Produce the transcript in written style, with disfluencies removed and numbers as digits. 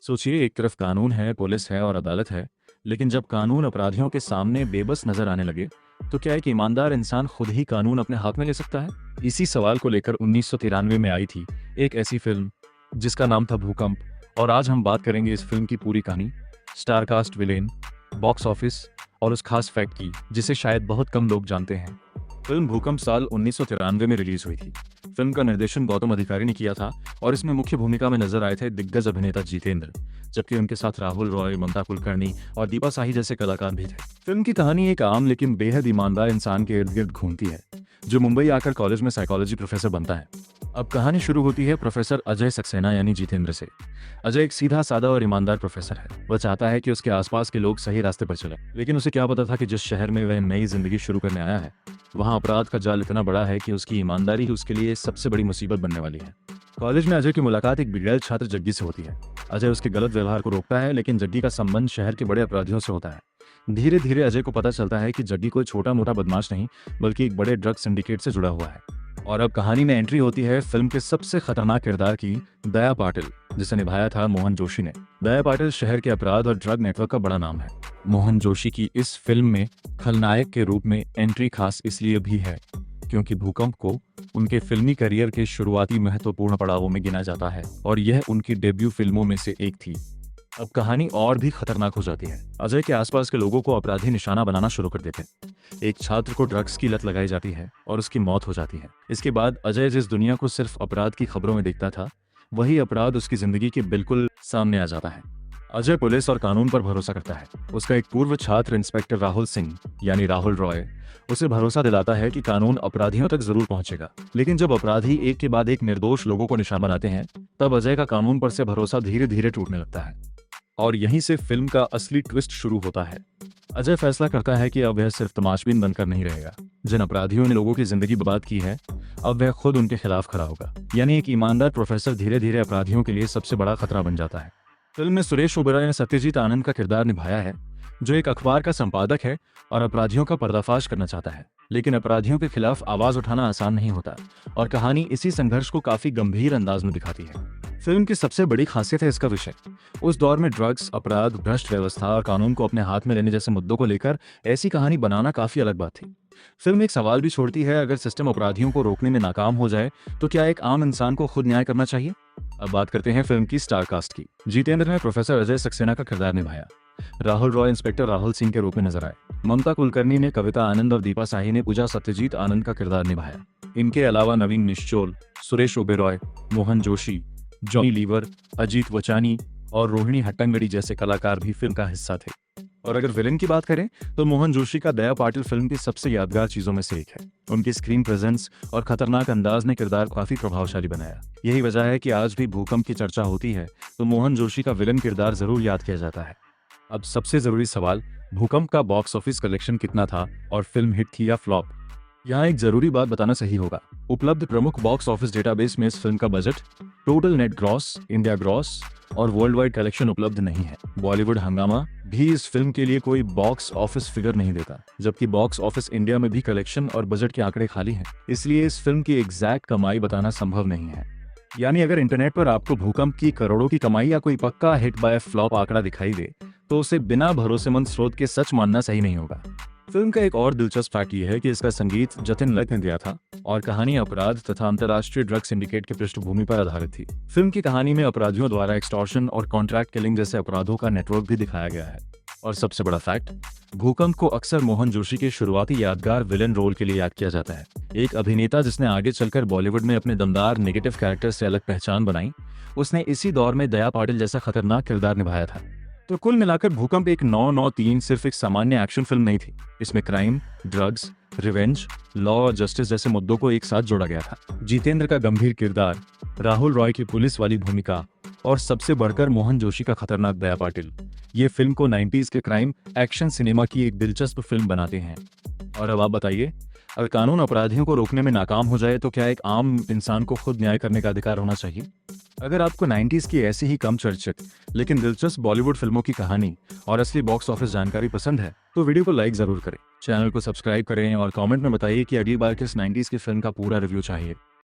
सोचिए, एक तरफ कानून है, पुलिस है और अदालत है, लेकिन जब कानून अपराधियों के सामने बेबस नजर आने लगे, तो क्या एक ईमानदार इंसान खुद ही कानून अपने हाथ में ले सकता है? इसी सवाल को लेकर 1993 में आई थी एक ऐसी फिल्म जिसका नाम था भूकंप। और आज हम बात करेंगे इस फिल्म की पूरी कहानी, स्टारकास्ट, विलेन, बॉक्स ऑफिस और उस खास फैक्ट की जिसे शायद बहुत कम लोग जानते हैं। फिल्म भूकंप साल 1993 में रिलीज हुई थी। फिल्म का निर्देशन गौतम अधिकारी ने किया था और इसमें मुख्य भूमिका में नजर आए थे दिग्गज अभिनेता जितेंद्र, जबकि उनके साथ राहुल रॉय, ममता कुलकर्णी और दीपा साही जैसे कलाकार भी थे। फिल्म की कहानी एक आम लेकिन बेहद ईमानदार इंसान के इर्द गिर्द घूमती है, जो मुंबई आकर कॉलेज में साइकोलॉजी प्रोफेसर बनता है। अब कहानी शुरू होती है प्रोफेसर अजय सक्सेना यानी जितेंद्र से। अजय एक सीधा साधा और ईमानदार प्रोफेसर है। वह चाहता है कि उसके आसपास के लोग सही रास्ते पर चलें, लेकिन उसे क्या पता था कि जिस शहर में वह नई जिंदगी शुरू करने आया है, वहाँ अपराध का जाल इतना बड़ा है कि उसकी ईमानदारी ही उसके लिए सबसे बड़ी मुसीबत बनने वाली है। कॉलेज में अजय की मुलाकात एक बिगड़ैल छात्र जग्गी से होती है। अजय उसके गलत व्यवहार को रोकता है, लेकिन जग्गी का संबंध शहर के बड़े अपराधियों से होता है। धीरे धीरे अजय को पता चलता है कि जग्गी कोई छोटा मोटा बदमाश नहीं, बल्कि एक बड़े ड्रग सिंडिकेट से जुड़ा हुआ है। और अब कहानी में एंट्री होती है फिल्म के सबसे खतरनाक किरदार की, दया पाटिल, जिसे निभाया था मोहन जोशी ने। दया पाटिल शहर के अपराध और ड्रग नेटवर्क का बड़ा नाम है। मोहन जोशी की इस फिल्म में खलनायक के रूप में एंट्री खास इसलिए भी है क्योंकि भूकंप को उनके फिल्मी करियर के शुरुआती महत्वपूर्ण पड़ावों में गिना जाता है और यह उनकी डेब्यू फिल्मों में से एक थी। अब कहानी और भी खतरनाक हो जाती है। अजय के आसपास के लोगों को अपराधी निशाना बनाना शुरू कर देते हैं। एक छात्र को ड्रग्स की लत लगाई जाती है और उसकी मौत हो जाती है। इसके बाद अजय जिस दुनिया को सिर्फ अपराध की खबरों में देखता था, वही अपराध उसकी जिंदगी के बिल्कुल सामने आ जाता है। अजय पुलिस और कानून पर भरोसा करता है। उसका एक पूर्व छात्र इंस्पेक्टर राहुल सिंह यानी राहुल रॉय उसे भरोसा दिलाता है कि कानून अपराधियों तक जरूर पहुंचेगा। लेकिन जब अपराधी एक के बाद एक निर्दोष लोगों को निशाना बनाते हैं, तब अजय का कानून पर से भरोसा धीरे धीरे टूटने लगता है। और यहीं से फिल्म का असली ट्विस्ट शुरू होता है। अजय फैसला करता है कि अब वह सिर्फ तमाशबीन बनकर नहीं रहेगा। जिन अपराधियों ने लोगों की जिंदगी बर्बाद की है, अब वह खुद उनके खिलाफ खड़ा होगा। यानी एक ईमानदार प्रोफेसर धीरे धीरे अपराधियों के लिए सबसे बड़ा खतरा बन जाता है। फिल्म में सुरेश ओबेरॉय ने सत्यजीत आनंद का किरदार निभाया है, जो एक अखबार का संपादक है और अपराधियों का पर्दाफाश करना चाहता है। लेकिन अपराधियों के खिलाफ आवाज उठाना आसान नहीं होता और कहानी इसी संघर्ष को काफी गंभीर अंदाज में दिखाती है। फिल्म की सबसे बड़ी खासियत है इसका विषय। उस दौर में ड्रग्स, अपराध, भ्रष्ट व्यवस्था और कानून को अपने हाथ में लेने जैसे मुद्दों को लेकर ऐसी कहानी बनाना काफी अलग बात थी। फिल्म एक सवाल भी छोड़ती है, अगर सिस्टम अपराधियों को रोकने में नाकाम हो जाए तो क्या एक आम इंसान को खुद न्याय करना चाहिए? अब बात करते हैं फिल्म की स्टारकास्ट की। जितेंद्र ने प्रोफेसर अजय सक्सेना का किरदार निभाया। राहुल रॉय इंस्पेक्टर राहुल सिंह के रूप में नजर आए। ममता कुलकर्णी ने कविता आनंद और दीपा साही ने पूजा सत्यजीत आनंद का किरदार निभाया। इनके अलावा नवीन निश्चोल, सुरेश ओबेरॉय, मोहन जोशी, जॉनी लीवर, अजीत वचानी और रोहिणी हट्टंगड़ी जैसे कलाकार भी फिल्म का हिस्सा थे। और अगर विलेन की बात करें तो मोहन जोशी का दया पाटिल फिल्म की सबसे यादगार चीजों में से एक है। उनकी स्क्रीन प्रेजेंस और खतरनाक अंदाज ने किरदार काफी प्रभावशाली बनाया। यही वजह है कि आज भी भूकंप की चर्चा होती है तो मोहन जोशी का विलेन किरदार जरूर याद किया जाता है। अब सबसे जरूरी सवाल, भूकंप का बॉक्स ऑफिस कलेक्शन कितना था और फिल्म हिट थी या फ्लॉप? यहाँ एक जरूरी बात बताना सही होगा। उपलब्ध प्रमुख बॉक्स ऑफिस डेटाबेस में इस फिल्म का budget, total net gross, India gross और वर्ल्ड वाइड कलेक्शन उपलब्ध नहीं है। बॉलीवुड हंगामा भी इस फिल्म के लिए कोई बॉक्स ऑफिस फिगर नहीं देता, जबकि बॉक्स ऑफिस इंडिया में भी कलेक्शन और बजट के आंकड़े खाली हैं। इसलिए इस फिल्म की एग्जैक्ट कमाई बताना संभव नहीं है। यानी अगर इंटरनेट पर आपको भूकंप की करोड़ों की कमाई या कोई पक्का हिट बाय फ्लॉप आंकड़ा दिखाई दे, तो उसे बिना भरोसेमंद स्रोत के सच मानना सही नहीं होगा। फिल्म का एक और दिलचस्प फैक्ट यह है कि इसका संगीत जतिन लख ने दिया था और कहानी अपराध तथा अंतर्राष्ट्रीय ड्रग सिंडिकेट की पृष्ठभूमि पर आधारित थी। फिल्म की कहानी में अपराधियों द्वारा एक्सटॉर्शन और कॉन्ट्रैक्ट किलिंग जैसे अपराधों का नेटवर्क भी दिखाया गया है। और सबसे बड़ा फैक्ट, भूकंप को अक्सर मोहन जोशी के शुरुआती यादगार विलेन रोल के लिए याद किया जाता है। एक अभिनेता जिसने आगे चलकर बॉलीवुड में अपने दमदार नेगेटिव कैरेक्टर से अलग पहचान बनाई, उसने इसी दौर में दया पाटिल जैसा खतरनाक किरदार निभाया था। तो कुल मिलाकर भूकंप एक 993 सिर्फ एक सामान्य एक्शन फिल्म नहीं थी। इसमें क्राइम, ड्रग्स, रिवेंज, लॉ और जस्टिस जैसे मुद्दों को एक साथ जोड़ा गया था। जितेंद्र का गंभीर किरदार, राहुल रॉय की पुलिस वाली भूमिका और सबसे बढ़कर मोहन जोशी का खतरनाक दया पाटिल, ये फिल्म को 90s के क्राइम एक्शन सिनेमा की एक दिलचस्प फिल्म बनाते हैं। और अब आप बताइए, अगर कानून अपराधियों को रोकने में नाकाम हो जाए तो क्या एक आम इंसान को खुद न्याय करने का अधिकार होना चाहिए? अगर आपको 90s की ऐसी ही कम चर्चित लेकिन दिलचस्प बॉलीवुड फिल्मों की कहानी और असली बॉक्स ऑफिस जानकारी पसंद है तो वीडियो को लाइक जरूर करें, चैनल को सब्सक्राइब करें और कमेंट में बताइए कि अगली बार किस 90s की फिल्म का पूरा रिव्यू चाहिए।